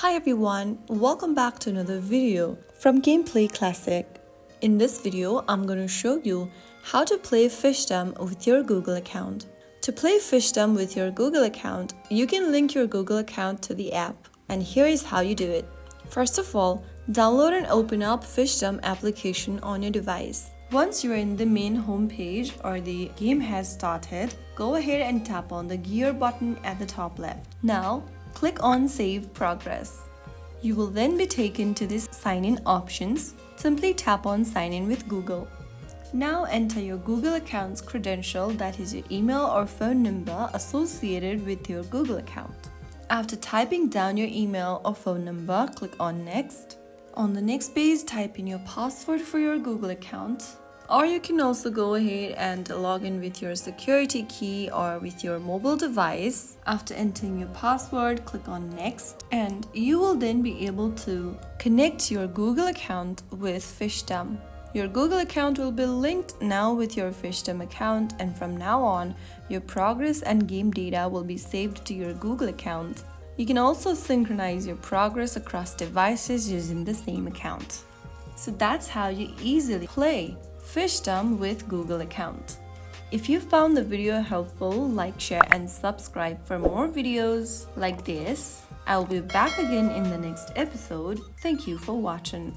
Hi everyone, welcome back to another video from Gameplay Classic. In this video, I'm going to show you how to play Fishdom with your Google account. To play Fishdom with your Google account, you can link your Google account to the app, and here is how you do it. First of all, download and open up Fishdom application on your device. Once you're in the main home page or the game has started, go ahead and tap on the gear button at the top left. Now, click on Save Progress. You will then be taken to this Sign In options. Simply tap on Sign In with Google. Now enter your Google account's credential, that is your email or phone number associated with your Google account. After typing down your email or phone number, click on Next. On the next page, type in your password for your Google account. Or you can also go ahead and log in with your security key or with your mobile device. After entering your password, click on Next, and you will then be able to connect your Google account with Fishdom. Your Google account will be linked now with your Fishdom account, and from now on, your progress and game data will be saved to your Google account. You can also synchronize your progress across devices using the same account. So that's how you easily play Fishdom with Google account. If you found the video helpful, like, share and subscribe for more videos like this. I'll be back again in the next episode. Thank you for watching.